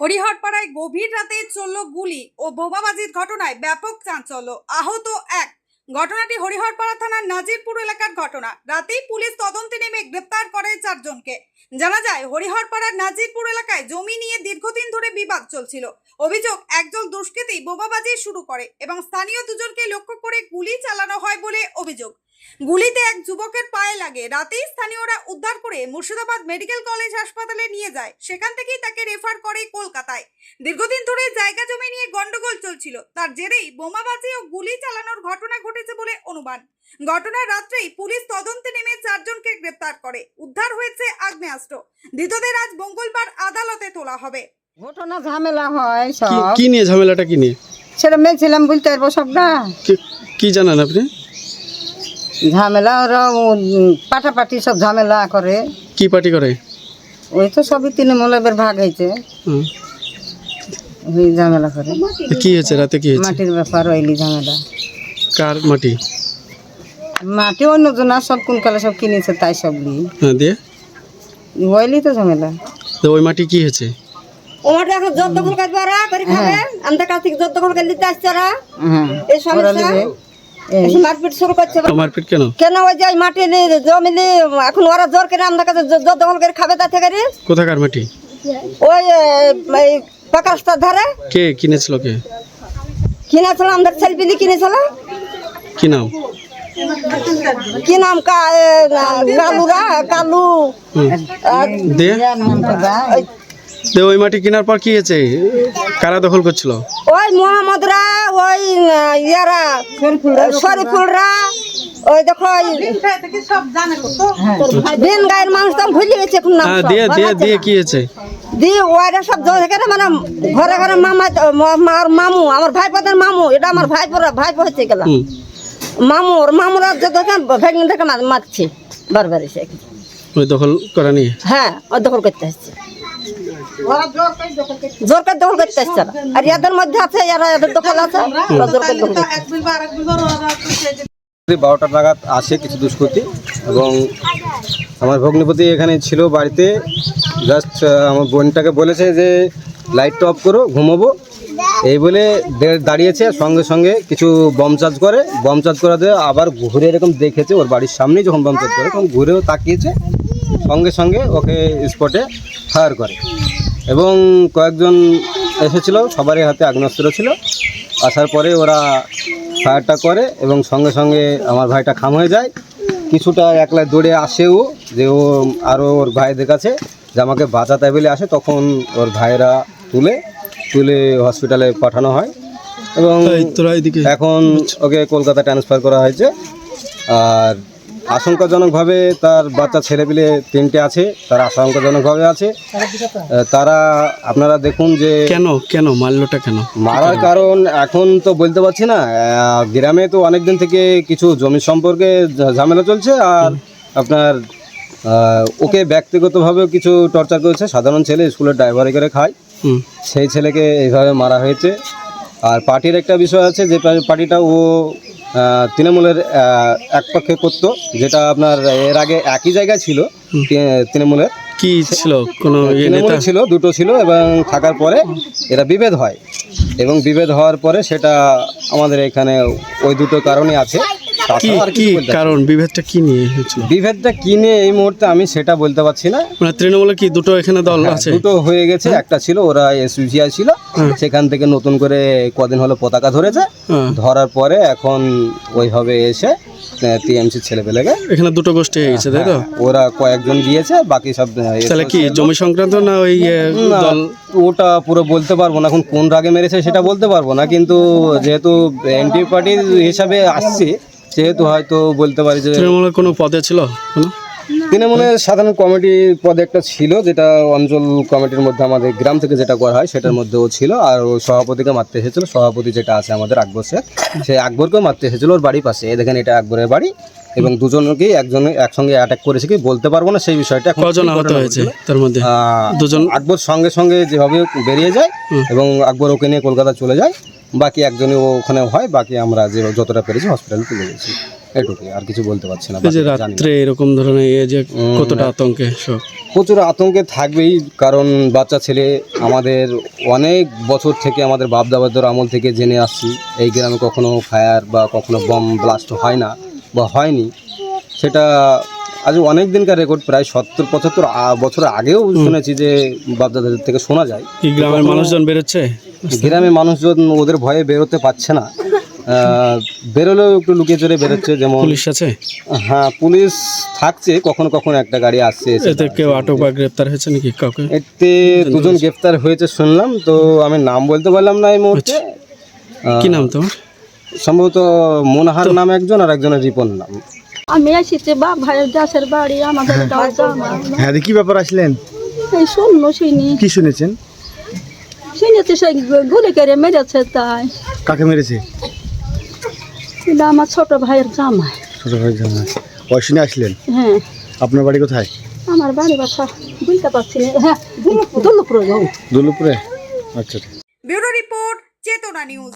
হরিহরপাড়ায় গভীর রাতে চলল গুলি ও বোমাবাজির ঘটনায় ব্যাপক চাঞ্চল্য, আহত এক। ঘটনাটি হরিহরপাড়া থানার নাজিরপুর এলাকার ঘটনা। রাতেই পুলিশ তদন্তে নেমে গ্রেপ্তার করে 4 জনকে। জানা যায়, হরিহরপাড়ার নাজিরপুর এলাকায় জমি নিয়ে দীর্ঘদিন ধরে বিবাদ চলছিল। অভিযোগ, একজন দুষ্কৃতী বোমাবাজি শুরু করে এবং স্থানীয় দুজনকে লক্ষ্য করে গুলি চালানো হয় বলে অভিযোগ। গুলিতে এক যুবকের পায়ে লাগে। রাতেই স্থানীয়রা উদ্ধার করে মুর্শিদাবাদ মেডিকেল কলেজ হাসপাতালে নিয়ে যায়। সেখান থেকেই তাকে রেফার করে কলকাতায়। দীর্ঘদিন ধরে জায়গা জমি নিয়ে গন্ডগোল চলছিল, তার জেরেই বোমাবাজি ও গুলি চালানোর ঘটনা ঘটেছে বলে অনুমান। ঘটনার রাত্রেই পুলিশ তদন্তে নেমে 4 জনকে গ্রেপ্তার করে। উদ্ধার হয়েছে আগ্নেয়াস্ত্র। ধৃতদের আজ মঙ্গলবার আদালতে তোলা হবে। ঘটনা ঝামেলা হয় সব। কি নিয়ে ঝামেলাটা কি নিয়ে? সেটা মেয়েছিলাম বলতে পারবো সবটা। কি জানান আপনি? ঝামেলা ওরা পাটাপাটি সব ঝামেলা করে। কি পার্টি করে? ওই তো সবই তৃণমূলের ভাগ হয়েছে, হুম। ওই ঝামেলা করে। কি হয়েছে রাতে? কি হয়েছে? মাটির ব্যাপার ওইলি ঝামেলা। কার মাটি? মাটি অন্যজনা সব কোনকালে সব কিনেছে তাই সব নিয়ে হ্যাঁ, দিয়ে ওইলি তো ঝামেলা। তো ওই মাটি কি হয়েছে? ওমাটা এখন জোর দখল করবে ওরা করে খাবে। আমাদের কাছ থেকে জোর দখল করে নিতে আসছে ওরা। হ্যাঁ, এই সমস্যা এখন মারপিট শুরু করছে। মারপিট কেন? কেন ওই যে মাটি জমি এখন ওরা জোর করে আমাদের কাছে জোর দখল করে খাবে তা থেকে। কোথাকার মাটি? ওই পাকা রাস্তার ধারে। কে কিনেছিল? কে কিনেছিল? আমাদের ছেলেপিলি কিনেছিল। কি নাম? কি নাম? কালুরা, কালু। দিয়ে ওই মাটি কেনার পর কি হয়েছে? কারা দখল করছিল? ওই মোহাম্মদরা, ওই ইয়ারা শরীফুলরা, ওই দেখো বিন গায়ের মানুষ তো ভুলে গেছে এখন নাম। দিয়ে দিয়ে দিয়ে কি হয়েছে? দিয়ে ওরা সব মানে ঘরে ঘরে মামা, আমার মামু, আমার ভাইপোদের মামু, এটা আমার ভাইপো হচ্ছে গেল মামুরা ভেঙে দেখে মারছে বারবার এসে। ওই দখল করা নিয়ে? হ্যাঁ, ওই দখল করতে আসছে, জোর করে দখল করতে আসছে। আর এদের মধ্যে আছে, এদের দখল আছে, জোর করে দখল করতে। 12টা নাগাদ আসে কিছু দুষ্কৃতী এবং আমার ভগ্নিপতি এখানে ছিল বাড়িতে। জাস্ট আমার বোনটাকে বলেছে যে লাইটটা অফ করো, ঘুমোবো, এই বলে দাঁড়িয়েছে। সঙ্গে সঙ্গে কিছু বম চার্জ করে। বম চার্জ করা দিয়ে আবার ঘুরে এরকম দেখেছে ওর বাড়ির সামনেই যখন বম চার্জ করে তখন ঘুরেও তাকিয়েছে। সঙ্গে সঙ্গে ওকে স্পটে ফায়ার করে এবং কয়েকজন এসেছিল, সবারই হাতে আগ্নেয়াস্ত্র ছিল। আসার পরে ওরা ফায়ারটা করে এবং সঙ্গে সঙ্গে আমার ভাইটা খাম হয়ে যায়। কিছুটা একলা দৌড়ে আসেও যে ও আরও ওর ভাইদের কাছে যে আমাকে বাঁচাতে বলে আসে। তখন ওর ভাইরা তুলে হসপিটালে পাঠানো হয় এবং এখন ওকে কলকাতা ট্রান্সফার করা হয়েছে। আর আশঙ্কাজনকভাবে তার বাচ্চা ছেলেপিলে 3টে আছে, তারা আশঙ্কাজনকভাবে আছে। তারা আপনারা দেখুন যে কেন মারলোটা কেন? মারার কারণ এখন তো বলতে পারছি না। গ্রামে তো অনেক দিন থেকে কিছু জমি সম্পর্কে ঝামেলা চলছে। আর আপনার ওকে ব্যক্তিগতভাবেও কিছু টর্চার করেছে। সাধারণ ছেলে, স্কুলের ড্রাইভারি করে খায়, সেই ছেলেকে এইভাবে মারা হয়েছে। আর পার্টির একটা বিষয় আছে, যে পার্টিটা ও তৃণমূলের এক পক্ষে করতো, যেটা আপনার এর আগে একই জায়গায় ছিল। তৃণমূলের কি ছিল? কোনো তৃণমূলের ছিল, 2টো ছিল এবং থাকার পরে এরা বিভেদ হয় এবং বিভেদ হওয়ার পরে সেটা আমাদের এখানে ওই 2টো কারণই আছে। কারণ বিভেদটা কি নিয়ে হয়েছিল? বিভেদটা কি নিয়ে এই মুহূর্তে আমি সেটা বলতে পারছি না। মানে তৃণমূলে কি 2টো এখানে দল আছে? 2টো হয়ে গেছে। একটা ছিল ওরা এসইউসিআই ছিল, সেখান থেকে নতুন করে কদিন হলো পতাকা ধরেছে। ধরার পরে এখন ওইভাবে এসে টিএমসি ছেলেপেলেকে এখানে 2টো গোষ্ঠী হয়ে গেছে, তাই তো? ওরা কয়েকজন গিয়েছে, বাকি সব তাহলে কি জমি সংক্রান্ত না ওই দল? ওটা পুরো বলতে পারবো না, এখন কোন রাগে মেরেছে সেটা বলতে পারবো না। কিন্তু যেহেতু এনটি পার্টির হিসাবে আসছে সেহেতু হয়তো বলতে পারি যে তৃণমূলের কোনো পদে ছিল। তৃণমূলের সাধারণ কমিটির পদে একটা ছিল, যেটা অঞ্চল কমিটির মধ্যে আমাদের গ্রাম থেকে যেটা করা হয় সেটার মধ্যেও ছিল। আর ও সভাপতিকে মারতে এসেছিল। সভাপতি যেটা আছে আমাদের আকবর শেখ, সেই আকবরকেও মারতে এসেছিল ওর বাড়ির পাশে। দেখেন, এটা আকবরের বাড়ি এবং দুজনকেই একসঙ্গে অ্যাটাক করেছে। কি বলতে পারবো না সেই বিষয়টা। কজন আহত হয়েছে তার মধ্যে? 2জন। আকবর সঙ্গে সঙ্গে যেভাবে বেরিয়ে যায় এবং আকবর ওকে নিয়ে কলকাতা চলে যায়। বাকি একজনই ওখানে হয়, বাকি আমরা যে যতটা পেরেছি হসপিটালে তুলে গেছি। এটুকুই, আর কিছু বলতে পারছি না। এই যে বাকিটা জানি না। রাত্রে এরকম ধরনের এই যে কতটা আতঙ্কে সব প্রচুর আতঙ্কে থাকবেই, কারণ বাচ্চা ছেলে আমাদের অনেক বছর থেকে আমাদের বাপ দাদাদের আমল থেকে জেনে আসছি এই গ্রামে কখনো ফায়ার বা কখনো বম ব্লাস্ট হয় না বা হয়নি। সেটা আজ অনেক দিনকার রেকর্ড, প্রায় 70-75 বছর আগেও শুনেছি যে বাপ দাদাদের থেকে শোনা যায়। কি গ্রামের মানুষজন বেরোচ্ছে? গ্রামে মানুষজন ওদের ভয়ে বেরোতে পারছে না, বেরোলেও একটু লুকিয়ে চড়ে বেরোচ্ছে। যেমন পুলিশ আছে? হ্যাঁ, পুলিশ থাকছে, কখনো কখনো একটা গাড়ি আসছে এসে এতে কেউ আটক বা গ্রেপ্তার হয়েছে নাকি কাউকে? এতে 2জন গ্রেফতার হয়েছে শুনলাম, তো আমি নাম বলতে পারলাম না এই মুহূর্তে। কি নাম তোমার? সম্ভবত মনোহার নাম একজন, আর একজনের রিপন নাম। আমি এসেছি বাপ ভাইয়ের দেশের বাড়ি, আমাদের গাঁও জামা। হ্যাঁ, কি ব্যাপার আসলেন? এই শূন্য শুনি কি শুনেছেন? শুনেছি সেই গুলি করে মেরেছে। তাই কাকে মেরেছে? এটা আমার ছোট ভাইয়ের জামাই। ছোট ভাই জামাই। ওই শুনে আসলেন? হ্যাঁ, আপনার বাড়ি কোথায়? আমার বাড়ি বাসা বলতে পারছি না। হ্যাঁ, দুলুপুরে। দুলুপুরে। আচ্ছা। ব্যুরো রিপোর্ট, চেতনা নিউজ।